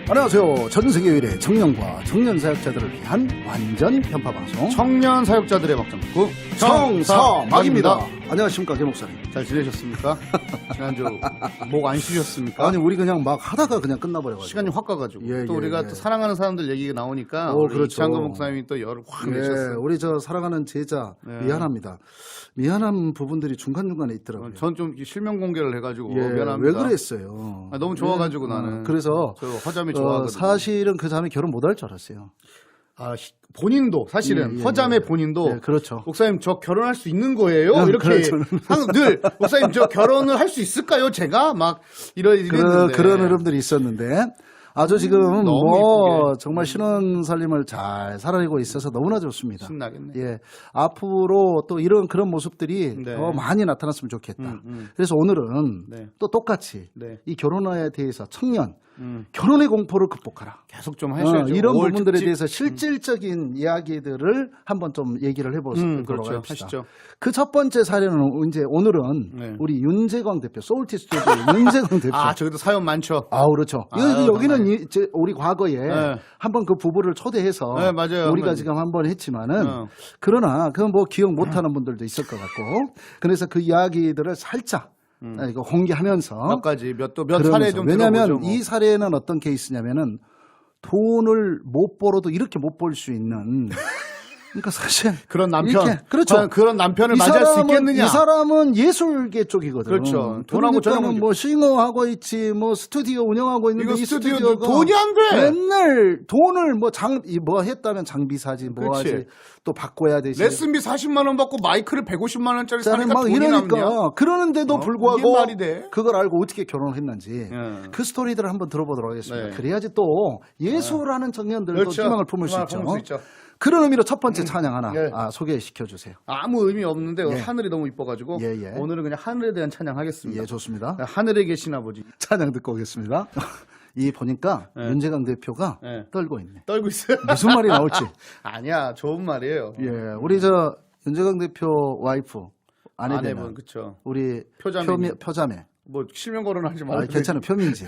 안녕하세요. 전 세계 유일의 청년과 청년 사역자들을 위한 완전 편파 방송 청년 사역자들의 막장구 청사막입니다. 안녕하십니까, 개 목사님. 잘 지내셨습니까? 지난주 목 안 쉬셨습니까? 아니, 우리 그냥 막 하다가 그냥 끝나버려가지고 시간이 확 가가지고 또 예, 우리가 예. 또 사랑하는 사람들 얘기가 나오니까 그렇죠. 이창근 목사님이 또 열을 확 내셨어요. 우리 저 사랑하는 제자 미안합니다. 미안한 부분들이 중간중간에 있더라고요. 전 좀 실명 공개를 해가지고 미안합니다. 왜 그랬어요? 너무 좋아가지고 나는. 그래서 저 허자매 좋아하거든요. 사실은 그 자매 결혼 못할 줄 알았어요. 본인도 사실은 허자매 본인도 그렇죠. 목사님 저 결혼할 수 있는 거예요? 이렇게 그렇죠. 늘 목사님 저 결혼을 할 수 있을까요? 제가 막 이랬는데 그런 흐름들이 있었는데 아주 지금 너무 정말 신혼 살림을 잘 살아내고 있어서 너무나 좋습니다. 신나겠네. 예, 앞으로 또 이런 그런 모습들이 네. 더 많이 나타났으면 좋겠다. 그래서 오늘은 네. 또 똑같이 네. 이 결혼에 대해서 청년 결혼의 공포를 극복하라. 계속 좀 하셔야죠. 이런 5월 부분들에 특집. 대해서 실질적인 이야기들을 한번 좀 얘기를 해보도록 그렇죠. 합시다. 하시죠. 그 첫 번째 사례는 이제 오늘은 네. 우리 윤재광 대표, 소울티 스튜디오 윤재광 대표. 저기도 사연 많죠. 그렇죠. 아유, 여기는 우리 과거에 네. 한번 그 부부를 초대해서 네, 맞아요. 우리가 맞아요. 지금 한번 했지만은 그러나 그건 뭐 기억 못하는 분들도 있을 것 같고 그래서 그 이야기들을 살짝 이거 공개하면서 몇 가지 몇 그러면서. 사례 좀 왜냐하면 들어보죠, 뭐. 이 사례는 어떤 케이스냐면은 돈을 못 벌어도 이렇게 못 벌 수 있는 그러니까 사실 그런 남편 이렇게, 그렇죠. 그런 남편을 맞이할 수 있겠느냐? 이 사람은 예술계 쪽이거든. 그렇죠. 돈하고 그러니까는 뭐 싱어하고 있지, 뭐 스튜디오 운영하고 있는데 이거 이 스튜디오 스튜디오가 돈이 안 돼. 맨날 돈을 뭐 했다면 장비 사지, 뭐 그렇지. 하지, 또 바꿔야 되지. 레슨비 40만 원 받고 마이크를 150만 원짜리 사니까 막 돈이 이러니까 남냐? 그러는데도 이게 불구하고 말이 돼? 그걸 알고 어떻게 결혼을 했는지 그 스토리들을 한번 들어보도록 하겠습니다. 네. 그래야지 또 예술하는 청년들도 그렇죠. 희망을 품을 수 있죠. 품을 수 있죠. 그런 의미로 첫 번째 찬양 하나 네. 소개시켜 주세요. 아무 의미 없는데 예. 하늘이 너무 이뻐가지고 예. 오늘은 그냥 하늘에 대한 찬양하겠습니다. 예, 좋습니다. 하늘에 계신 아버지 찬양 듣고 오겠습니다. 이 보니까 네. 윤재강 대표가 네. 떨고 있네. 떨고 있어요. 무슨 말이 나올지. 아니야, 좋은 말이에요. 예, 우리 저 윤재강 대표 와이프 아내 되는 아내분 그쵸. 우리 표자매. 표자매. 뭐 실명 거론하지 말고. 괜찮아, 표민지.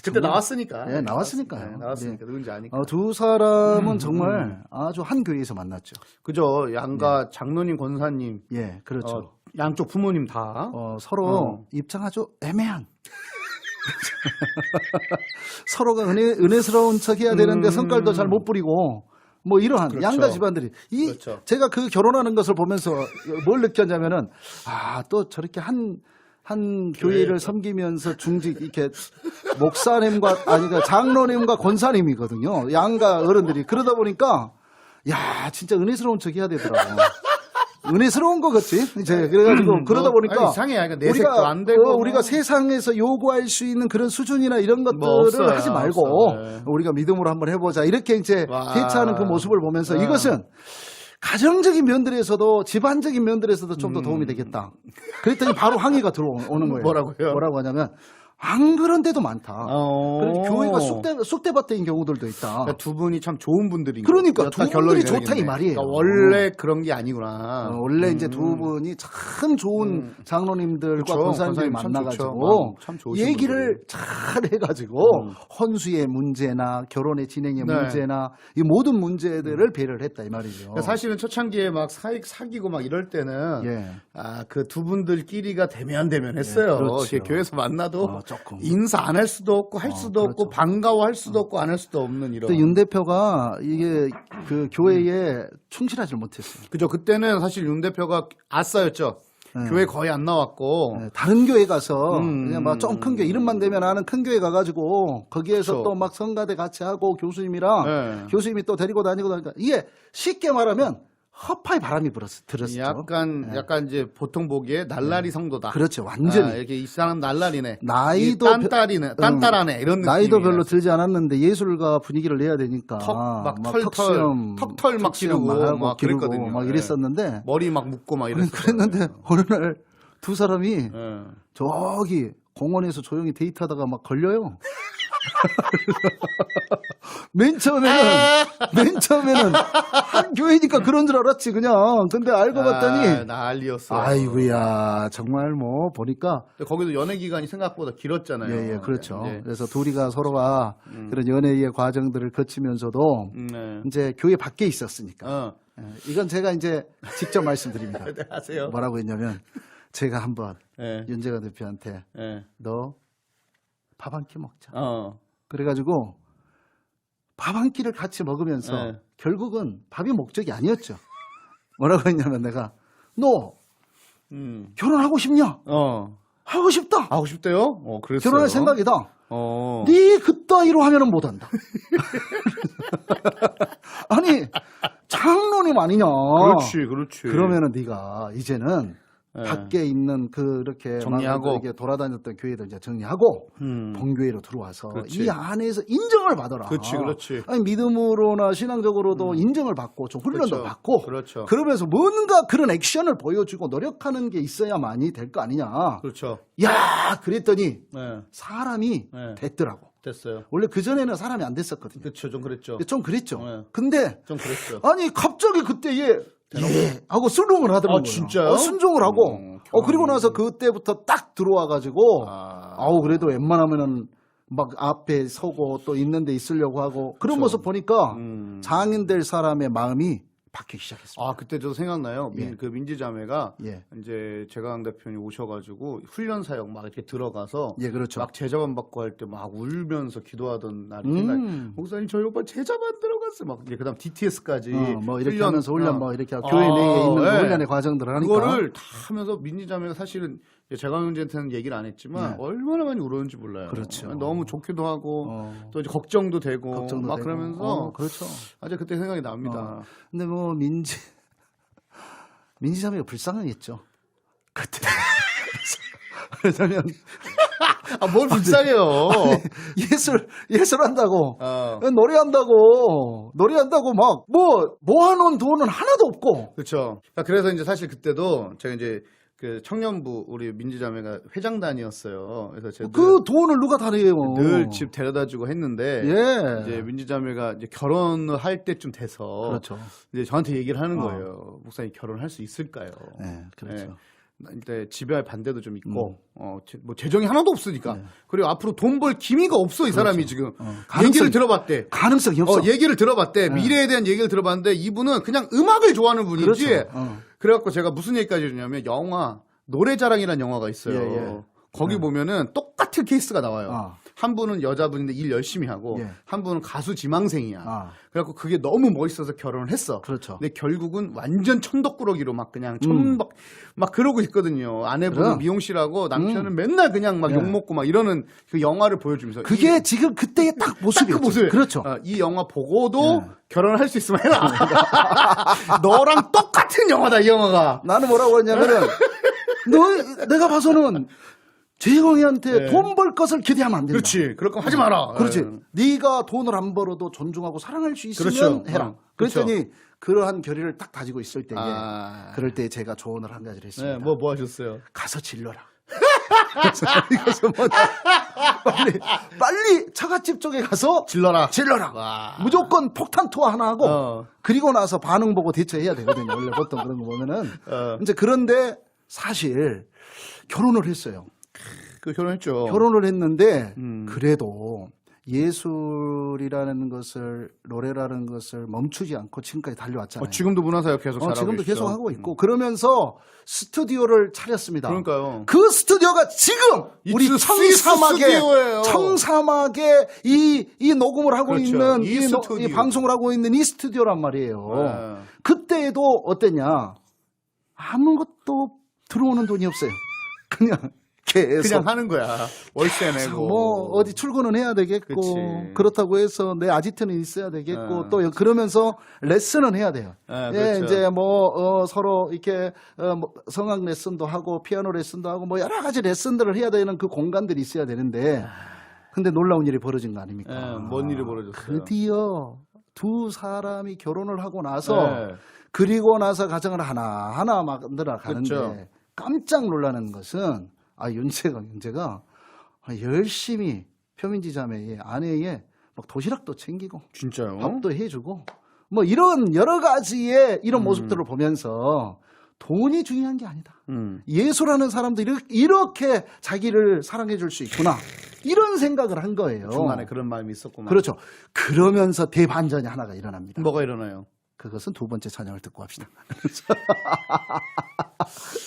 그때 나왔으니까. 예, 나왔으니까요. 네, 나왔으니까 누군지 아니까. 두 사람은 정말 아주 한 교회에서 만났죠. 그죠. 양가 장로님, 권사님, 예, 그렇죠. 양쪽 부모님 다. 서로 입장 아주 애매한. 서로가 은혜스러운 척 해야 되는데 성깔도 잘 못 부리고 뭐 이러한 그렇죠. 양가 집안들이 그렇죠. 제가 그 결혼하는 것을 보면서 뭘 느꼈냐면은 또 저렇게 한 교회를 섬기면서 중직 이렇게 목사님과 그러니까 장로님과 권사님이거든요. 양가 어른들이 그러다 보니까 야 진짜 은혜스러운 척 해야 되더라고. 은혜스러운 거 같지? 이제 그래가지고 그러다 보니까 이상해. 그러니까 내색도 안 되고 우리가 세상에서 요구할 수 있는 그런 수준이나 이런 것들을 없어요. 하지 말고 없어요. 우리가 믿음으로 한번 해보자 이렇게 이제 와. 대처하는 그 모습을 보면서 이것은 가정적인 면들에서도 집안적인 면들에서도 좀 더 도움이 되겠다. 그랬더니 바로 항의가 들어오는 거예요. 뭐라고요? 뭐라고 하냐면 안 그런 데도 많다. 어. 교회가 쑥대밭인 경우들도 있다. 그러니까 두 분이 참 좋은 분들인 그러니까 거예요. 두 결론이 분들이 좋다 이 되겠네. 말이에요. 그러니까 원래 그런 게 아니구나. 원래 이제 두 분이 참 좋은 장로님들과 그쵸. 권사님들이 권사님 참 만나가지고 좋죠. 참 좋으신 얘기를 잘 해가지고 헌수의 문제나 결혼의 진행의 네. 문제나 이 모든 문제들을 배려를 했다 이 말이죠. 그러니까 사실은 초창기에 막 사귀고 막 이럴 때는 그 두 분들끼리가 대면했어요. 예, 그렇죠. 이렇게 교회에서 만나도 조금. 인사 안 할 수도 없고 할 수도 없고 반가워할 수도 없고 안 할 수도 없는 이런. 또 윤 대표가 이게 그 교회에 충실하지 못했어요. 그죠. 그때는 사실 윤 대표가 아싸였죠. 교회 거의 안 나왔고. 다른 교회 가서 그냥 막 좀 큰 교회 이름만 대면 아는 큰 교회 가가지고 거기에서 그렇죠. 또 막 성가대 같이 하고 교수님이랑 교수님이 또 데리고 다니고 다니까 이게 쉽게 말하면 허파에 바람이 들었었죠. 약간 이제 보통 보기에 날라리 성도다. 그렇죠, 완전히. 이렇게 이 사람 날라리네. 나이도 딴따라네 이런 느낌. 나이도 별로 들지 않았는데 예술가 분위기를 내야 되니까 턱털 막 기르고 막 그랬거든요. 막 이랬었는데 머리 막 묶고 막 이랬어요. 그랬는데 어느 날 두 사람이 저기 공원에서 조용히 데이트하다가 막 걸려요. 맨 처음에는 한 교회니까 그런 줄 알았지 그냥. 근데 알고 봤더니 난리였어. 아이고야 정말 뭐 보니까 거기도 연애 기간이 생각보다 길었잖아요. 예, 그렇죠. 네. 그래서 둘이가 서로가 그런 연애의 과정들을 거치면서도 네. 이제 교회 밖에 있었으니까. 어. 이건 제가 이제 직접 말씀드립니다. 네, 하세요. 뭐라고 했냐면 제가 한번 네. 윤재관 대표한테 네. 너 밥 한 끼 먹자. 어. 그래가지고 밥 한 끼를 같이 먹으면서 네. 결국은 밥이 목적이 아니었죠. 뭐라고 했냐면 내가 너 결혼하고 싶냐? 하고 싶다. 하고 싶대요? 그랬어요. 결혼할 생각이다. 어. 네 그따위로 하면은 못한다. 아니 장로님 아니냐. 그렇지. 그러면은 네가 이제는 네. 밖에 있는 그렇게 정리하고 이렇게 돌아다녔던 교회들 이제 정리하고 본교회로 들어와서 그렇지. 이 안에서 인정을 받아라. 그렇지. 아니 믿음으로나 신앙적으로도 인정을 받고 좀 훈련도 그렇죠. 받고 그렇죠. 그러면서 뭔가 그런 액션을 보여주고 노력하는 게 있어야만이 될 거 아니냐. 그렇죠. 야 그랬더니 네. 사람이 네. 됐더라고. 됐어요. 원래 그전에는 사람이 안 됐었거든요. 그렇죠. 좀 그랬죠. 좀 그랬죠. 네. 근데 좀 그랬죠. 아니 갑자기 그때 예 하고 순종을 하더라고요. 진짜요? 순종을 하고 그리고 나서 그때부터 딱 들어와가지고 아우 그래도 웬만하면은 막 앞에 서고 또 있는 데 있으려고 하고 그런 모습 보니까 장인 될 사람의 마음이 바뀌기 시작했습니다. 그때 저도 생각나요. 예. 그 민지자매가 예. 이제 재강 대표님 오셔가지고 훈련 사역 막 이렇게 들어가서 예, 그렇죠. 막 제자반 받고 할 때 막 울면서 기도하던 날이 생각. 목사님 저희 오빠 제자반 들어갔어요. 막 그다음 DTS까지 뭐 이렇게 하면서 훈련 뭐 이렇게 아, 교회 내에 있는 그 예. 훈련의 과정들을 하니까 그거를 다 하면서 민지자매가 사실은 재강 형제한테는 얘기를 안 했지만 얼마나 많이 울었는지 몰라요. 그렇죠. 너무 좋기도 하고 또 이제 걱정도 되고 걱정도 막 되고. 그러면서 그렇죠. 아주 그때 생각이 납니다. 근데 뭐 민지자매가 불쌍하겠죠. 그때. 왜냐면 뭘 불쌍해요. 예술한다고 노래한다고 막 모아놓은 돈은 하나도 없고. 그렇죠. 그래서 이제 사실 그때도 제가 이제 그 청년부 우리 민지자매가 회장단이었어요. 그래서 제가 그 돈을 누가 다 내요? 늘 집 데려다주고 했는데 예. 이제 민지자매가 이제 결혼을 할 때쯤 돼서 그렇죠. 이제 저한테 얘기를 하는 거예요. 목사님 결혼할 수 있을까요? 네, 그렇죠. 이때 집에 반대도 좀 있고 뭐 재정이 하나도 없으니까 그리고 앞으로 돈 벌 기미가 없어 이 사람이 지금 얘기를 들어봤대. 가능성이 없어. 얘기를 들어봤대. 미래에 대한 얘기를 들어봤는데 이분은 그냥 음악을 좋아하는 분이지. 그렇죠. 그래갖고 제가 무슨 얘기까지 해주냐면 영화 노래자랑이라는 영화가 있어요. 예. 거기 보면은 똑같은 케이스가 나와요. 아. 한 분은 여자분인데 일 열심히 하고 예. 한 분은 가수 지망생이야. 아. 그래갖고 그게 너무 멋있어서 결혼을 했어. 그렇죠. 근데 결국은 완전 천덕꾸러기로 막 그냥 막 그러고 있거든요. 아내분은 그래. 미용실하고 남편은 맨날 그냥 막 욕먹고 막 이러는 그 영화를 보여주면서 그게 지금 그때의 딱 모습이었죠. 그 모습. 그렇죠. 이 영화 보고도 결혼을 할 수 있으면 해라. 너랑 똑같은 영화다 이 영화가. 나는 뭐라고 했냐면은 내가 봐서는 재광이한테 돈 벌 것을 기대하면 안 된다. 그렇지. 그럴 거면 하지 마라. 그렇지. 네가 돈을 안 벌어도 존중하고 사랑할 수 있으면 그렇죠. 해라. 그렇죠. 그랬더니 그러한 결의를 딱 가지고 있을 때에 그럴 때 제가 조언을 한 가지를 했습니다. 뭐 하셨어요? 가서 질러라. 그래서 빨리 처갓집 쪽에 가서 질러라. 질러라. 무조건 폭탄 투하 하나 하고 그리고 나서 반응 보고 대처해야 되거든요. 원래 보통 그런 거 보면은 이제 그런데 사실 결혼을 했어요. 결혼했죠. 결혼을 했는데 그래도 예술이라는 것을 노래라는 것을 멈추지 않고 지금까지 달려왔잖아요. 지금도 문화사역 계속 잘하고 지금도 계시죠. 계속 하고 있고 그러면서 스튜디오를 차렸습니다. 그러니까요. 그 스튜디오가 지금 우리 청사막에 이 녹음을 하고 그렇죠. 있는 이 이 방송을 하고 있는 이 스튜디오란 말이에요. 그때도 어땠냐? 아무것도 들어오는 돈이 없어요. 그냥 계속 하는 거야. 월세 내고. 뭐 어디 출근은 해야 되겠고 그치. 그렇다고 해서 내 아지트는 있어야 되겠고 또 그러면서 레슨은 해야 돼요. 그렇죠. 이제 뭐 서로 이렇게 뭐 성악 레슨도 하고 피아노 레슨도 하고 뭐 여러 가지 레슨들을 해야 되는 그 공간들이 있어야 되는데 근데 놀라운 일이 벌어진 거 아닙니까? 뭔 일이 벌어졌어요? 드디어 두 사람이 결혼을 하고 나서 그리고 나서 가정을 하나하나 만들어 가는데 깜짝 놀라는 것은 윤재가 열심히 표민지 자매의 아내의 막 도시락도 챙기고 진짜요? 밥도 해주고 뭐 이런 여러 가지의 이런 모습들을 보면서 돈이 중요한 게 아니다. 예수라는 사람도 이렇게 자기를 사랑해 줄 수 있구나. 이런 생각을 한 거예요. 중간에 그런 마음이 있었구만. 그렇죠. 그러면서 대반전이 하나가 일어납니다. 뭐가 일어나요? 그것은 두 번째 찬양을 듣고 합시다.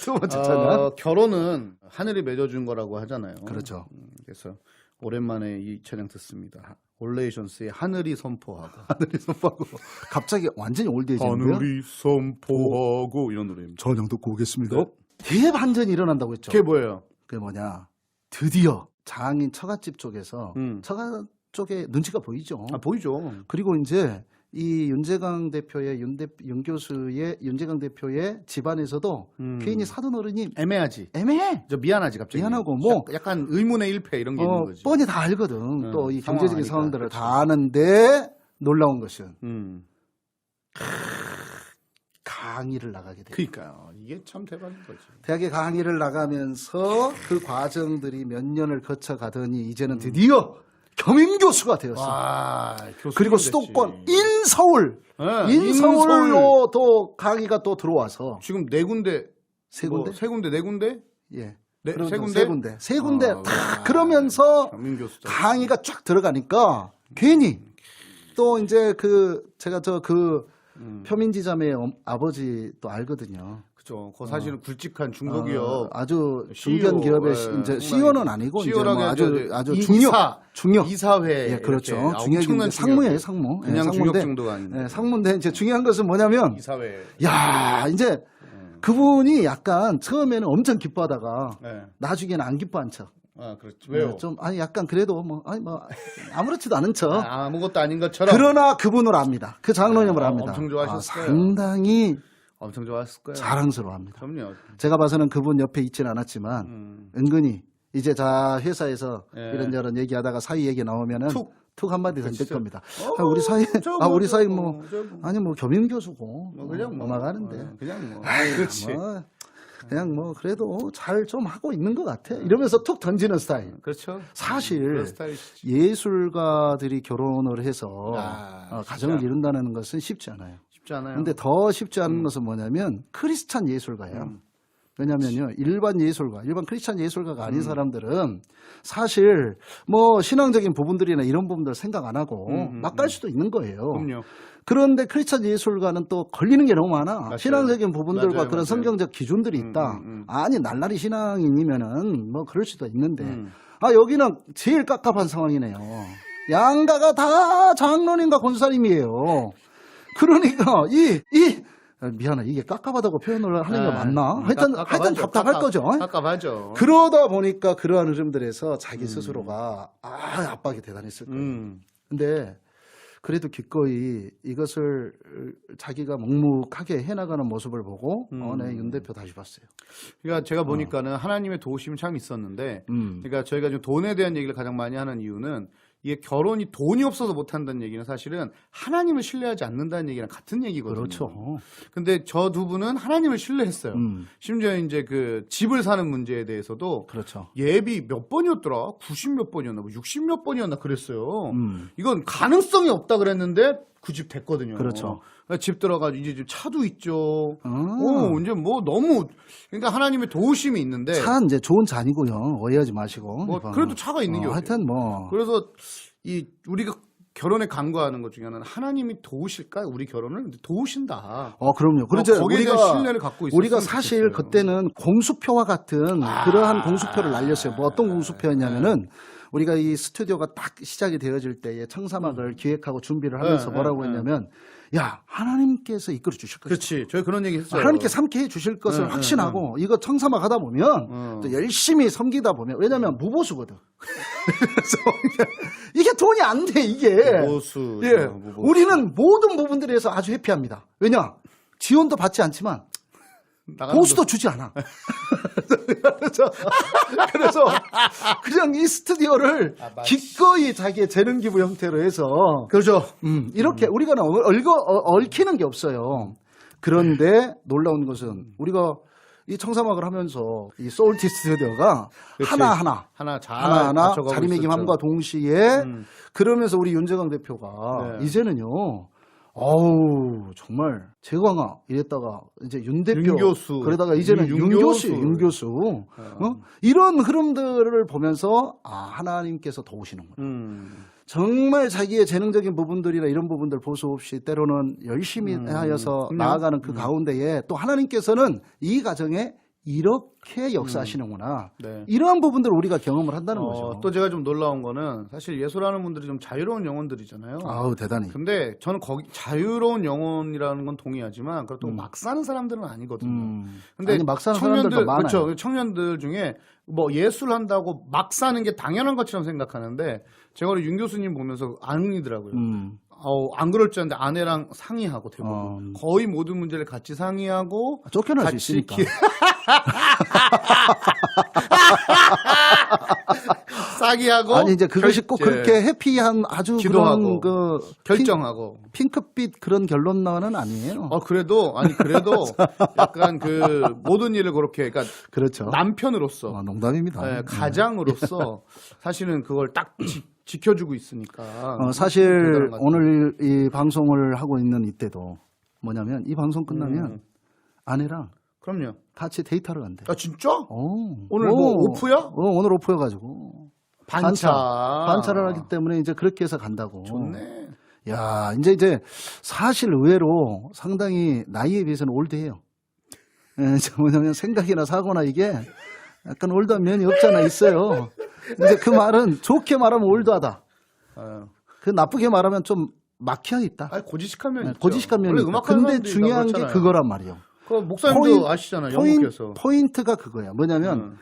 두 번째 찬양. 결혼은 하늘이 맺어준 거라고 하잖아요. 그렇죠. 그래서 오랜만에 이 찬양 듣습니다. 올레이션스의 하늘이 선포하고. 하늘이 선포하고. 갑자기 완전히 올드해지는데요. 하늘이 선포하고 이런 노래입니다. 찬양 듣고 오겠습니다. 대반전이 일어난다고 했죠. 그게 뭐예요? 그게 뭐냐. 드디어 장인 처갓집 쪽에서 처갓 쪽에 눈치가 보이죠. 아, 보이죠. 그리고 이제 이 윤재강 대표의 윤재강 대표의 집안에서도 괜히 사돈 어른이 애매하지. 애매해. 저 미안하지 갑자기. 미안하고 뭐 약간 의문의 일패 이런 게 있는 거지. 뻔히 다 알거든. 또 이 경제적인 상황하니까. 상황들을 그렇죠. 다 아는데 놀라운 것은 강의를 나가게 돼요. 그러니까요. 이게 참 대박인 거지. 대학에 강의를 나가면서 그 과정들이 몇 년을 거쳐가더니 이제는 드디어 겸임교수가 되었어요. 와, 그리고 수도권 인서울, 네, 인서울로 또 강의가 또 들어와서 지금 네 군데, 세 군데? 세 군데, 네 군데? 예, 네, 그런 세 좀 군데? 세 군데 아, 다 그러면서 겸임교수다. 강의가 쫙 들어가니까 괜히 또 이제 제가 표민지 자매의 아버지 또 알거든요. 그죠. 그 사실은 굵직한 중소기업 아주 CEO, 중견 기업의 예, 이제 CEO는 아니고 이제 뭐 아주 중역 이사회 예, 그렇죠. 중요한 중역인데 상무예요, 상무. 그냥 예, 중역 상무인데, 정도가 아닌데 예, 상무인데 이제 중요한 것은 뭐냐면 이사회. 야, 이제 그분이 약간 처음에는 엄청 기뻐하다가 네. 나중에는 안 기뻐한 척. 아, 그렇지. 왜요? 좀 약간 그래도 아무렇지도 않은 척. 아무것도 아닌 것처럼. 그러나 그분을 압니다. 그 장로님을 압니다. 엄청 좋아하셨어요. 상당히 엄청 좋았을 거예요. 자랑스러워합니다. 그럼요. 제가 봐서는 그분 옆에 있지는 않았지만 은근히 이제 회사에서 예. 이런저런 얘기하다가 사위 얘기 나오면은 툭 한마디 던질 겁니다. 우리 사위 뭐 아니 뭐 겸임교수고 그냥 넘어가는데 그냥 뭐. 그렇지. 그냥 뭐 그래도 잘 좀 하고 있는 것 같아. 이러면서 툭 던지는 스타일. 그렇죠. 사실 그런 스타일이시죠. 예술가들이 결혼을 해서 가정을 진짜. 이룬다는 것은 쉽지 않아요. 쉽지 않아요. 근데 더 쉽지 않은 것은 뭐냐면 크리스찬 예술가예요. 왜냐면요, 일반 크리스찬 예술가가 아닌 사람들은 사실 뭐 신앙적인 부분들이나 이런 부분들 생각 안 하고 막 갈 수도 있는 거예요. 그럼요. 그런데 크리스찬 예술가는 또 걸리는 게 너무 많아. 맞아요. 신앙적인 부분들과 맞아요, 그런 맞아요. 성경적 기준들이 있다. 아니, 날라리 신앙인이면은 뭐 그럴 수도 있는데. 여기는 제일 깝깝한 상황이네요. 양가가 다 장로님과 권사님이에요. 그러니까 미안해. 이게 깝깝하다고 표현을 하는 게 맞나? 하여튼 답답할 거죠. 답답하죠. 그러다 보니까 그러한 흐름들에서 자기 스스로가 압박이 대단했을 거예요. 근데 그래도 기꺼이 이것을 자기가 묵묵하게 해나가는 모습을 보고 네, 윤 대표 다시 봤어요. 그러니까 제가 보니까는 하나님의 도우심이 참 있었는데, 그러니까 저희가 좀 돈에 대한 얘기를 가장 많이 하는 이유는 이게 결혼이 돈이 없어서 못 한다는 얘기는 사실은 하나님을 신뢰하지 않는다는 얘기랑 같은 얘기거든요. 그렇죠. 근데 저 두 분은 하나님을 신뢰했어요. 심지어 이제 그 집을 사는 문제에 대해서도 그렇죠. 예비 몇 번이었더라? 90 몇 번이었나? 60 몇 번이었나 그랬어요. 이건 가능성이 없다 그랬는데 그 집 됐거든요. 그렇죠. 집 들어가지고 이제 좀 차도 있죠. 이제 뭐 너무 그러니까 하나님의 도우심이 있는데 차는 이제 좋은 차 아니고요. 오해하지 마시고. 뭐 그래도 차가 있는 게 하여튼 뭐 그래서 우리가 결혼에 간구하는 것 중에 하나는 하나님이 도우실까? 우리 결혼을 근데 도우신다. 그럼요. 그렇죠. 거기에 대한 신뢰를 갖고 있었으면 우리가 사실 좋겠어요. 그때는 공수표와 같은 그러한 공수표를 날렸어요. 뭐 어떤 공수표였냐면은 우리가 이 스튜디오가 딱 시작이 되어질 때에 청사막을 기획하고 준비를 하면서 뭐라고 했냐면 야, 하나님께서 이끌어 주실 것이다. 그렇지. 저희 그런 얘기 했어요. 하나님께서 함께 해 주실 것을 확신하고 이거 청사막 하다 보면 또 열심히 섬기다 보면 왜냐면 무보수거든. 그래서 이게 돈이 안 돼, 이게. 무보수. 예. 우리는 모든 부분들에서 아주 해피합니다. 왜냐? 지원도 받지 않지만 보수도 주지 않아. 그래서 그냥 이 스튜디오를 기꺼이 자기의 재능 기부 형태로 해서 그렇죠. 이렇게 우리가 얽히는 게 없어요. 그런데 놀라운 것은 우리가 이 청사막을 하면서 이 소울티 스튜디오가 그치. 하나하나 하나하나 갖춰가고 자리매김함과 있었죠. 동시에 그러면서 우리 윤재광 대표가 네. 이제는요. 어우 정말 재광아 이랬다가 이제 윤 대표 윤 교수. 그러다가 이제는 윤 교수 이런 흐름들을 보면서 하나님께서 도우시는구나. 정말 자기의 재능적인 부분들이나 이런 부분들 보수 없이 때로는 열심히 하여서 나아가는 그 가운데에 또 하나님께서는 이 가정에 이렇게 역사하시는구나. 네. 이러한 부분들을 우리가 경험을 한다는 거죠. 또 제가 좀 놀라운 거는 사실 예술하는 분들이 좀 자유로운 영혼들이잖아요. 아우 대단히. 근데 저는 거기 자유로운 영혼이라는 건 동의하지만 그렇다고 막 사는 사람들은 아니거든요. 근데 아니, 막 사는 사람들도 많아요. 그렇죠. 청년들 중에 뭐 예술 한다고 막 사는 게 당연한 것처럼 생각하는데 제가 우리 윤 교수님 보면서 아니더라고요. 안 그럴 줄 알았는데 아내랑 상의하고 대부분 거의 모든 문제를 같이 상의하고 쫓겨날 수 같이 있으니까. 싸기하고 아니 이제 그것이 꼭 그렇게 해피한 아주 기도하고, 그런 그 결정하고 핑크빛 그런 결론만은 아니에요. 그래도 약간 그 모든 일을 그렇게 그러니까 그렇죠. 남편으로서 농담입니다. 네, 가장으로서 사실은 그걸 딱 지켜주고 있으니까 사실 대단한 것 같아요. 오늘 이 방송을 하고 있는 이때도 뭐냐면 이 방송 끝나면 아내랑 그럼요. 같이 데이트하러 간대. 아 진짜? 오늘 오. 뭐 오프야? 오늘 오프여가지고 반차를 하기 때문에 이제 그렇게 해서 간다고. 좋네. 야 이제 사실 의외로 상당히 나이에 비해서는 올드해요. 예, 뭐냐면 생각이나 사고나 이게 약간 올드한 면이 없잖아 있어요. 근데 그 말은 좋게 말하면 올드하다. 그 나쁘게 말하면 좀 막혀 있다. 아니 고지식한 면 있죠. 고지식한 면이 원래 있다. 음악하는 근데 사람들이 중요한 게 그렇잖아요. 그거란 말이에요. 그 목사님도 아시잖아요. 영국에서. 포인트가 그거야. 뭐냐면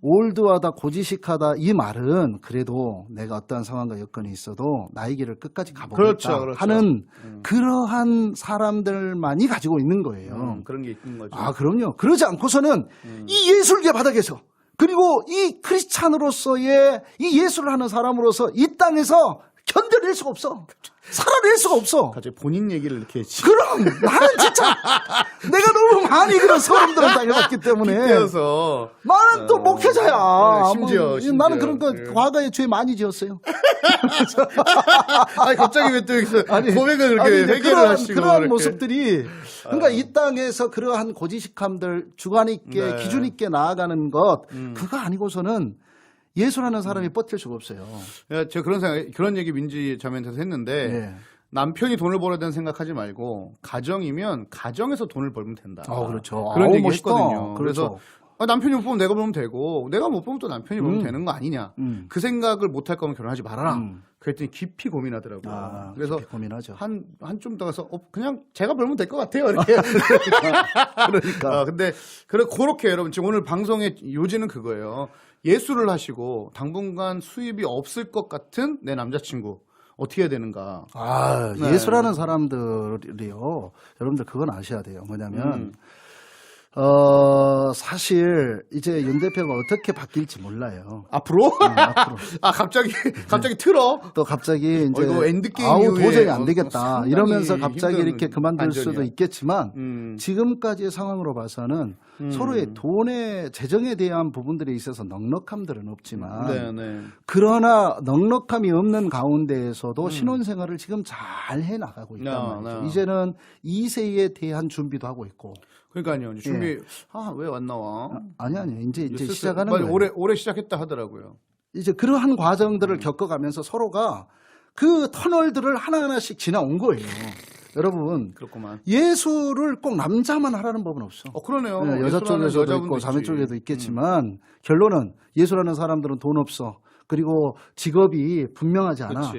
올드하다, 고지식하다 이 말은 그래도 내가 어떠한 상황과 여건이 있어도 나의 길을 끝까지 가보겠다 그렇죠. 하는 그러한 사람들만이 가지고 있는 거예요. 그런 게 있는 거죠. 그럼요. 그러지 않고서는 이 예술계 바닥에서 그리고 이 크리스찬으로서의 이 예술을 하는 사람으로서 이 땅에서 견뎌낼 수가 없어. 살아낼 수가 없어. 갑자기 본인 얘기를 이렇게 했지. 그럼 나는 진짜 내가 너무 많이 그런 소름들을 당해봤기 때문에 빗대어서 나는 또 목회자야. 심지어. 나는 그런 거 과거에 죄 많이 지었어요. 아니 갑자기 왜 또 여기서 고백을 그렇게 이제 회개를 하시고 그런 이렇게. 모습들이 그러니까 이 땅에서 그러한 고지식함들 주관 있게 기준 있게 나아가는 것 그거 아니고서는 예술하는 사람이 버틸 수가 없어요. 제가 그런 얘기 민지 자매한테서 했는데 남편이 돈을 벌어야 되는 생각하지 말고 가정이면 가정에서 돈을 벌면 된다. 그렇죠. 그런 얘기 멋있다. 했거든요. 그렇죠. 그래서 남편이 못 보면 내가 벌면 되고 내가 못 보면 또 남편이 벌면 되는 거 아니냐. 그 생각을 못 할 거면 결혼하지 말아라. 그랬더니 깊이 고민하더라고요. 그래서 깊이 고민하죠. 한좀 더 가서 그냥 제가 벌면 될 것 같아요. 이렇게. 그러니까. 근데 그렇게 여러분 지금 오늘 방송의 요지는 그거예요. 예술을 하시고 당분간 수입이 없을 것 같은 내 남자친구 어떻게 해야 되는가? 예술하는 사람들이요. 여러분들 그건 아셔야 돼요. 뭐냐면 사실 이제 윤 대표가 어떻게 바뀔지 몰라요. 앞으로? 앞으로. 갑자기 틀어. 또 갑자기 이제 이거 엔드게임 이후에 도저히 안 되겠다 상당히 이러면서 갑자기 힘든 이렇게 그만둘 반전이야. 수도 있겠지만 지금까지의 상황으로 봐서는 서로의 돈의 재정에 대한 부분들에 있어서 넉넉함들은 없지만 그러나 넉넉함이 없는 가운데에서도 신혼생활을 지금 잘 해나가고 있단 말이죠. 이제는 2세에 대한 준비도 하고 있고. 그러니까요. 준비 왜 안 나와? 아니 이제 시작하는 거예요. 올해 시작했다 하더라고요. 이제 그러한 과정들을 겪어가면서 서로가 그 터널들을 하나하나씩 지나온 거예요. 여러분, 그렇구만. 예술을 꼭 남자만 하라는 법은 없어. 그러네요. 여자 쪽에서도 있고 자매 쪽에도 있겠지만 결론은 예술하는 사람들은 돈 없어. 그리고 직업이 분명하지 않아.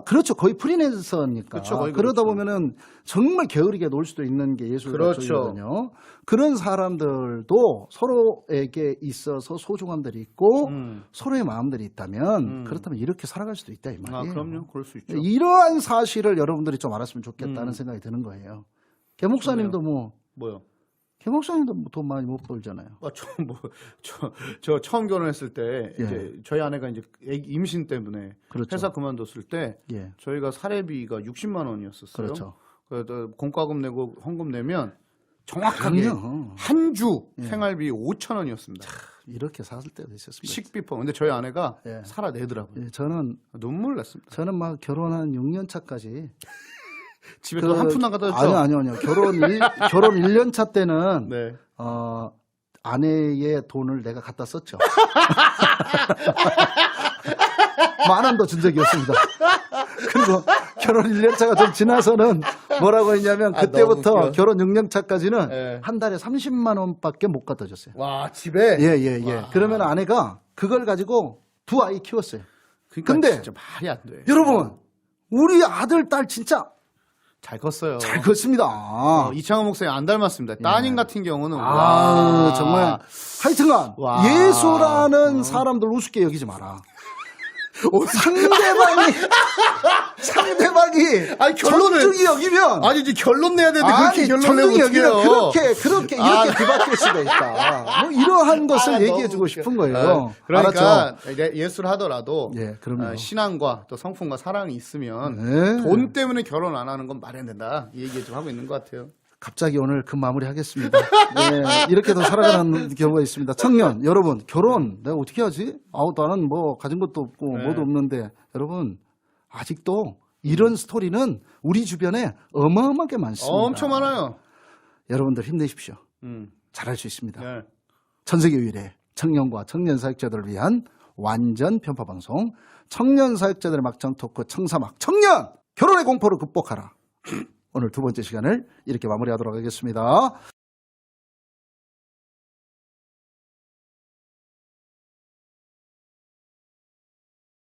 그렇죠. 거의 프리랜서니까. 그러다 보면은 정말 게으르게 놀 수도 있는 게 예술 쪽이거든요. 그런 사람들도 서로에게 있어서 소중함들이 있고 서로의 마음들이 있다면 그렇다면 이렇게 살아갈 수도 있다 이 말이에요. 그럼요. 그럴 수 있죠. 이러한 사실을 여러분들이 좀 알았으면 좋겠다는 생각이 드는 거예요. 개 목사님도 뭐요? 개 목사님도 돈 많이 못 벌잖아요. 저 처음 결혼했을 때 이제 저희 아내가 이제 임신 때문에 회사 그만뒀을 때 저희가 사례비가 60만 원이었었어요. 그래서 공과금 내고 헌금 내면 정확하게 그럼요. 한 주 생활비 5,000원이었습니다. 이렇게 샀을 때도 있었습니다. 식비 포함. 근데 저희 아내가 예. 살아내더라고요. 예, 저는 눈물 났습니다. 막 결혼한 6년 차까지 집에 또 한 푼 안 갖다 줬죠? 아니요. 결혼 1년 차 때는 네. 아내의 돈을 내가 갖다 썼죠. 만 원도 준 적이 없습니다. 그리고 결혼 1년 차가 좀 지나서는 뭐라고 했냐면 그때부터 너무 웃겨. 결혼 6년 차까지는 예. 한 달에 30만 원밖에 못 갖다 줬어요. 와, 집에? 예. 와. 그러면 아내가 그걸 가지고 두 아이 키웠어요. 그러니까 근데 진짜 말이 안 돼. 여러분, 우리 아들, 딸 진짜 잘 컸어요. 잘 컸습니다. 이창호 목사님 안 닮았습니다. 따님 같은 경우는 정말 하여튼간 와. 예수라는 사람들 우습게 여기지 마라. 상대방이 아니, 결론을- 정중히 여기면 아니 이제 결론 내야 되는데 그렇게 결론을 정중히 내면 여기면 어떡해요? 그렇게 이렇게 뒤바뀔 수가 있다. 뭐 이러한 것을 얘기해주고 너무 싶은 웃겨. 거예요. 그러니까 알았죠? 예수를 하더라도 예, 그럼요. 신앙과 또 성품과 사랑이 있으면 네. 돈 때문에 결혼 안 하는 건 말이 안 된다. 이 얘기 좀 하고 있는 것 같아요. 갑자기 오늘 그 마무리 하겠습니다. 네, 이렇게도 살아가는 경우가 있습니다. 청년, 여러분, 결혼, 내가 어떻게 하지? 나는 뭐, 가진 것도 없고, 네. 뭐도 없는데, 여러분, 아직도 이런 스토리는 우리 주변에 어마어마하게 많습니다. 엄청 많아요. 여러분들 힘내십시오. 음. 잘할 수 있습니다. 네. 전 세계 유일의 청년과 청년 사역자들을 위한 완전 편파 방송, 청년 사역자들의 막장 토크 청사막 청년 결혼의 공포를 극복하라. 오늘 두 번째 시간을 이렇게 마무리하도록 하겠습니다.